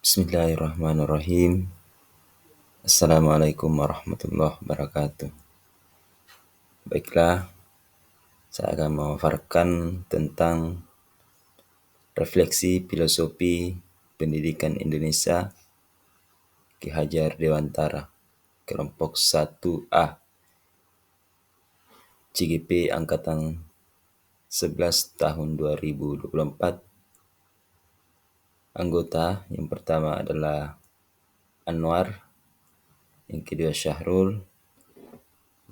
Bismillahirrahmanirrahim. Assalamualaikum warahmatullahi wabarakatuh. Baiklah, saya akan memaparkan tentang refleksi filosofi pendidikan Indonesia Ki Hajar Dewantara, kelompok 1A, CGP angkatan 11 tahun 2024. Anggota yang pertama adalah Anwar, yang kedua Syahrul,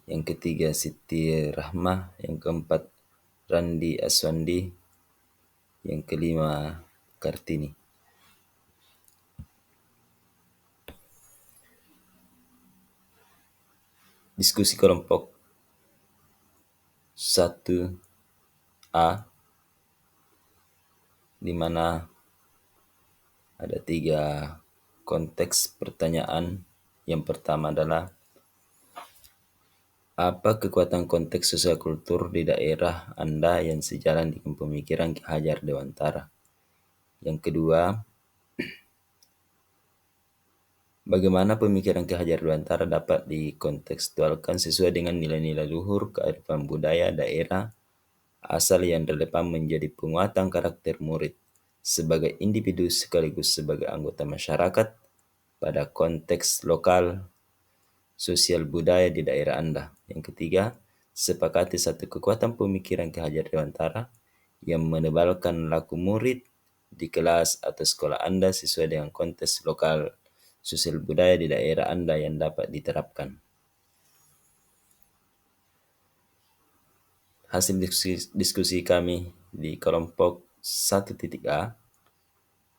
yang ketiga Siti Rahmah, yang keempat Randi Aswandi, yang kelima Kartini. Diskusi kelompok 1A, di mana ada 3 konteks pertanyaan. Yang pertama adalah, apa kekuatan konteks sosial kultur di daerah Anda yang sejalan dengan pemikiran Ki Hajar Dewantara? Yang kedua, bagaimana pemikiran Ki Hajar Dewantara dapat dikontekstualkan sesuai dengan nilai-nilai luhur kearifan budaya daerah asal yang relevan menjadi penguatan karakter murid sebagai individu sekaligus sebagai anggota masyarakat pada konteks lokal sosial budaya di daerah Anda. Yang ketiga, sepakati satu kekuatan pemikiran Ki Hajar Dewantara yang menebalkan laku murid di kelas atau sekolah Anda sesuai dengan konteks lokal sosial budaya di daerah Anda yang dapat diterapkan. Hasil diskusi kami di kelompok 1.A,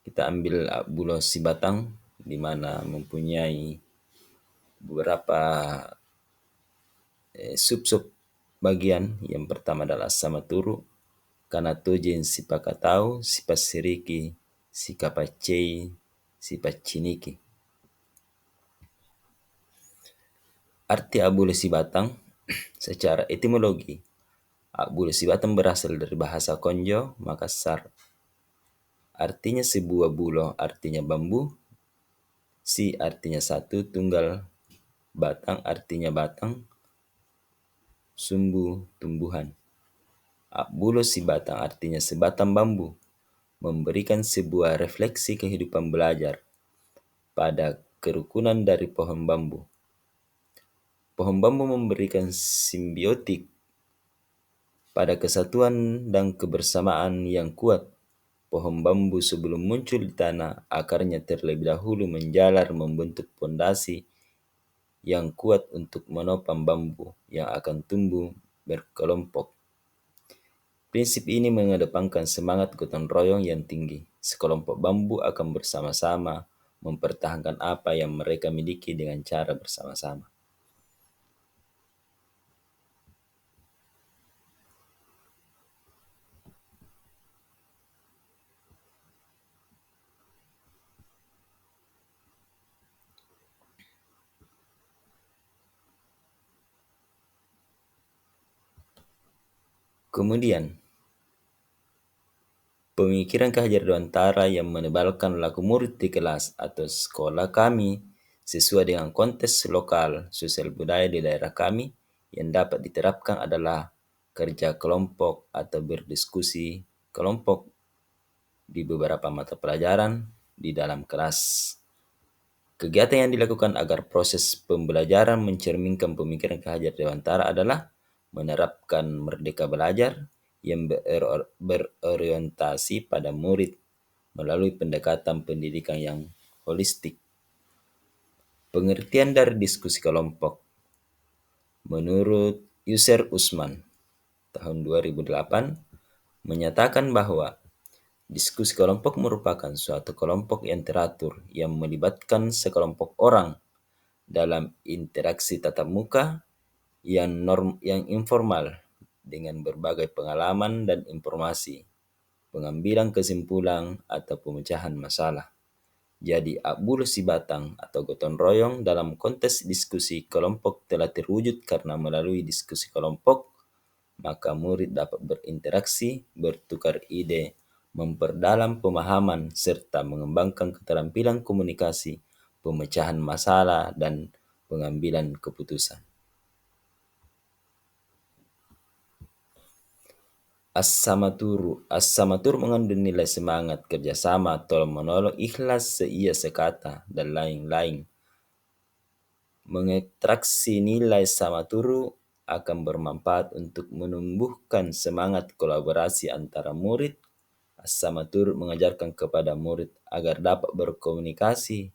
kita ambil Bulo Sibatang, di mana mempunyai beberapa sub-sub bagian. Yang pertama adalah sama turu, karena tojin sipakatau, sipas siriki, sikapacei, sipas ciniki. Arti Abule Sibatang secara etimologi, Abule Sibatang berasal dari bahasa Konjo, Makassar. Artinya sebuah bulo, artinya bambu. Si artinya satu, tunggal. Batang artinya batang. Sumbu tumbuhan. Bulo si batang artinya sebatang bambu, memberikan sebuah refleksi kehidupan belajar pada kerukunan dari pohon bambu. Pohon bambu memberikan simbiotik pada kesatuan dan kebersamaan yang kuat. Pohon bambu sebelum muncul di tanah, akarnya terlebih dahulu menjalar membentuk pondasi yang kuat untuk menopang bambu yang akan tumbuh berkelompok. Prinsip ini mengedepankan semangat gotong royong yang tinggi. Sekelompok bambu akan bersama-sama mempertahankan apa yang mereka miliki dengan cara bersama-sama. Kemudian, pemikiran Ki Hajar Dewantara yang menebalkan laku murid di kelas atau sekolah kami sesuai dengan konteks lokal sosial budaya di daerah kami yang dapat diterapkan adalah kerja kelompok atau berdiskusi kelompok di beberapa mata pelajaran di dalam kelas. Kegiatan yang dilakukan agar proses pembelajaran mencerminkan pemikiran Ki Hajar Dewantara adalah menerapkan merdeka belajar yang berorientasi pada murid melalui pendekatan pendidikan yang holistik. Pengertian dari diskusi kelompok. Menurut Yusser Usman tahun 2008 menyatakan bahwa diskusi kelompok merupakan suatu kelompok yang teratur yang melibatkan sekelompok orang dalam interaksi tatap muka yang informal dengan berbagai pengalaman dan informasi, pengambilan kesimpulan atau pemecahan masalah. Jadi Akbul Sibatang atau gotong royong dalam konteks diskusi kelompok telah terwujud karena melalui diskusi kelompok maka murid dapat berinteraksi, bertukar ide, memperdalam pemahaman, serta mengembangkan keterampilan komunikasi, pemecahan masalah, dan pengambilan keputusan. As-Samatur mengandung nilai semangat, kerjasama, tolong menolong, ikhlas, seia sekata, dan lain-lain. Mengekstraksi nilai Samaturu akan bermanfaat untuk menumbuhkan semangat kolaborasi antara murid. As-Samatur mengajarkan kepada murid agar dapat berkomunikasi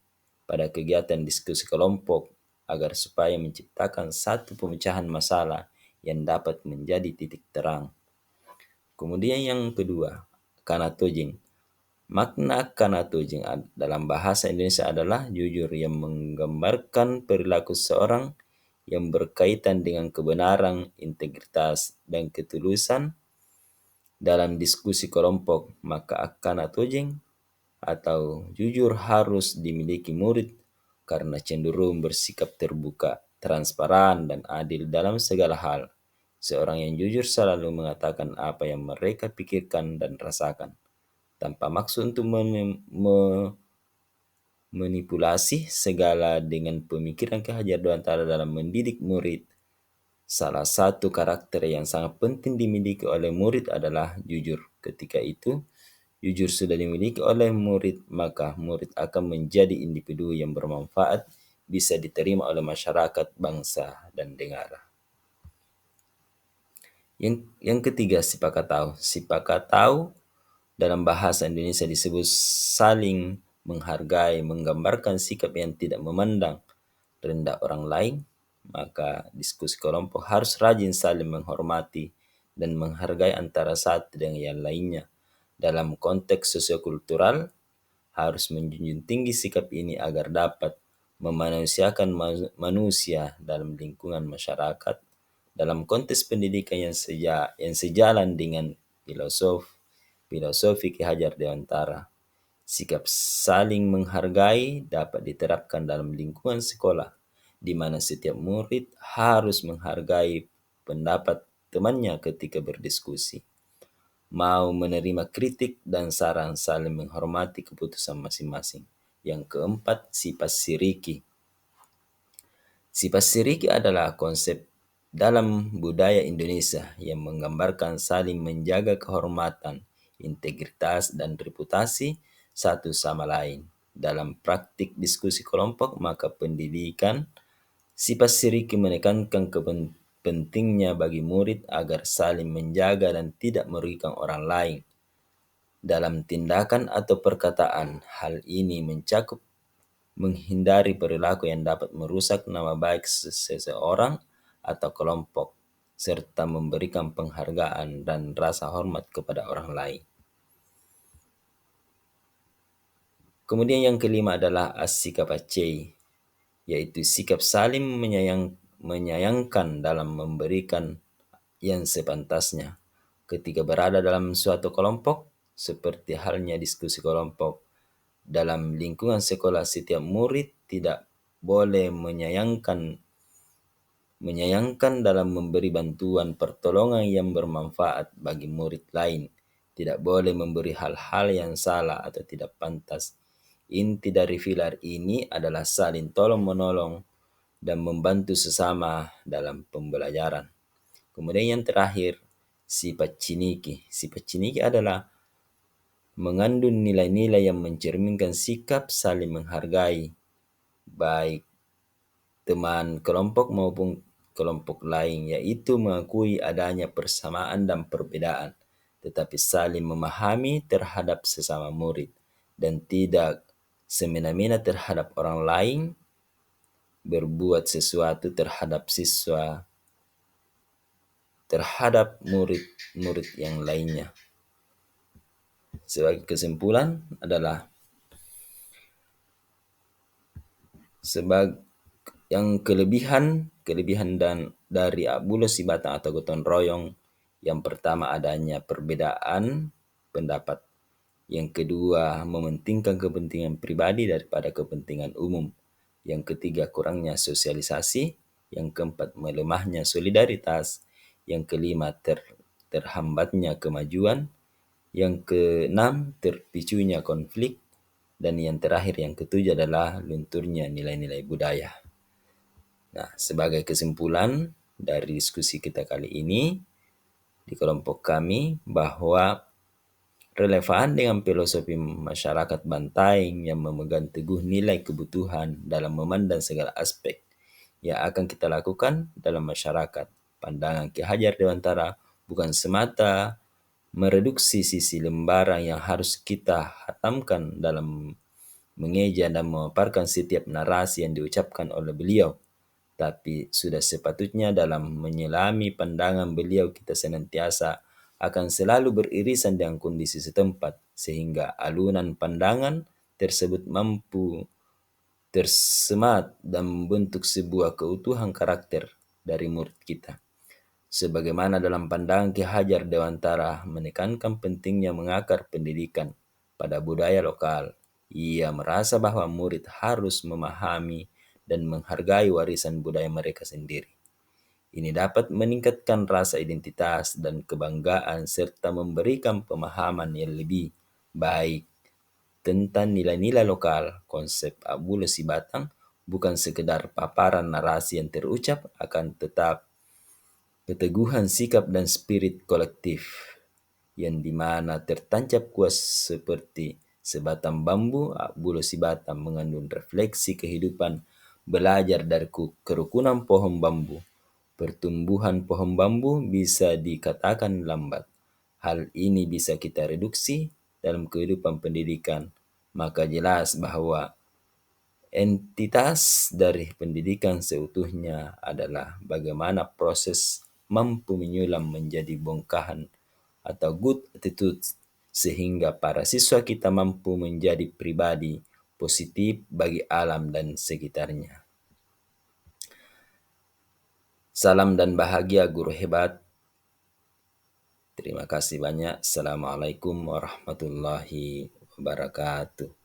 pada kegiatan diskusi kelompok agar supaya menciptakan satu pemecahan masalah yang dapat menjadi titik terang. Kemudian yang kedua, Kanatojing. Makna Kanatojing dalam bahasa Indonesia adalah jujur, yang menggambarkan perilaku seorang yang berkaitan dengan kebenaran, integritas, dan ketulusan dalam diskusi kelompok. Maka Kanatojing atau jujur harus dimiliki murid karena cenderung bersikap terbuka, transparan, dan adil dalam segala hal. Seorang yang jujur selalu mengatakan apa yang mereka pikirkan dan rasakan, tanpa maksud untuk manipulasi segala dengan pemikiran kehajardoantara dalam mendidik murid. Salah satu karakter yang sangat penting dimiliki oleh murid adalah jujur. Ketika itu, jujur sudah dimiliki oleh murid, maka murid akan menjadi individu yang bermanfaat, bisa diterima oleh masyarakat, bangsa, dan negara. Yang ketiga, sipakatau. Sipakatau dalam bahasa Indonesia disebut saling menghargai, menggambarkan sikap yang tidak memandang rendah orang lain. Maka diskusi kelompok harus rajin saling menghormati dan menghargai antara satu dengan yang lainnya. Dalam konteks sosiokultural, harus menjunjung tinggi sikap ini agar dapat memanusiakan manusia dalam lingkungan masyarakat. Dalam konteks pendidikan yang sejalan dengan filosofi Ki Hajar Dewantara, sikap saling menghargai dapat diterapkan dalam lingkungan sekolah, di mana setiap murid harus menghargai pendapat temannya ketika berdiskusi, mau menerima kritik dan saran, saling menghormati keputusan masing-masing. Yang keempat, sifat siriki. Sifat siriki adalah konsep dalam budaya Indonesia yang menggambarkan saling menjaga kehormatan, integritas, dan reputasi satu sama lain. Dalam praktik diskusi kelompok, maka pendidikan sifat siriki menekankan pentingnya bagi murid agar saling menjaga dan tidak merugikan orang lain dalam tindakan atau perkataan. Hal ini mencakup menghindari perilaku yang dapat merusak nama baik seseorang atau kelompok, serta memberikan penghargaan dan rasa hormat kepada orang lain. Kemudian yang kelima adalah as-sikapacei, yaitu sikap saling menyayangkan dalam memberikan yang sepantasnya. Ketika berada dalam suatu kelompok, seperti halnya diskusi kelompok, dalam lingkungan sekolah, setiap murid tidak boleh menyayangkan dalam memberi bantuan pertolongan yang bermanfaat bagi murid lain. Tidak boleh memberi hal-hal yang salah atau tidak pantas. Inti dari pilar ini adalah saling tolong-menolong dan membantu sesama dalam pembelajaran. Kemudian yang terakhir, sifat ciniki. Sifat ciniki adalah mengandung nilai-nilai yang mencerminkan sikap saling menghargai, baik teman kelompok maupun kelompok lain, yaitu mengakui adanya persamaan dan perbedaan, tetapi saling memahami terhadap sesama murid, dan tidak semena-mena terhadap orang lain, berbuat sesuatu terhadap siswa, terhadap murid-murid yang lainnya. Sebagai kesimpulan adalah yang kelebihan dan dari Bulo Sibatang atau gotong royong, yang pertama adanya perbedaan pendapat, yang kedua mementingkan kepentingan pribadi daripada kepentingan umum, yang ketiga kurangnya sosialisasi, yang keempat melemahnya solidaritas, yang kelima terhambatnya kemajuan, Yang keenam, terpicunya konflik. Dan yang terakhir, yang ketujuh adalah lunturnya nilai-nilai budaya. Nah, sebagai kesimpulan dari diskusi kita kali ini di kelompok kami, bahwa relevan dengan filosofi masyarakat Bantaeng yang memegang teguh nilai kebutuhan dalam memandang segala aspek yang akan kita lakukan dalam masyarakat. Pandangan Ki Hajar Dewantara bukan semata mereduksi sisi lembaran yang harus kita hatamkan dalam mengeja dan memaparkan setiap narasi yang diucapkan oleh beliau, tapi sudah sepatutnya dalam menyelami pandangan beliau kita senantiasa akan selalu beririsan dengan kondisi setempat, sehingga alunan pandangan tersebut mampu tersemat dan membentuk sebuah keutuhan karakter dari murid kita. Sebagaimana dalam pandangan Ki Hajar Dewantara menekankan pentingnya mengakar pendidikan pada budaya lokal, ia merasa bahwa murid harus memahami dan menghargai warisan budaya mereka sendiri. Ini dapat meningkatkan rasa identitas dan kebanggaan serta memberikan pemahaman yang lebih baik tentang nilai-nilai lokal. Konsep Abulo Sibatang bukan sekedar paparan narasi yang terucap, akan tetap keteguhan sikap dan spirit kolektif yang dimana tertancap kuat seperti sebatang bambu. Abulo Sibatang mengandung refleksi kehidupan belajar dari kerukunan pohon bambu. Pertumbuhan pohon bambu bisa dikatakan lambat. Hal ini bisa kita reduksi dalam kehidupan pendidikan. Maka jelas bahwa entitas dari pendidikan seutuhnya adalah bagaimana proses mampu menyulam menjadi bongkahan atau good attitude, sehingga para siswa kita mampu menjadi pribadi positif bagi alam dan sekitarnya. Salam dan bahagia guru hebat. Terima kasih banyak. Assalamualaikum warahmatullahi wabarakatuh.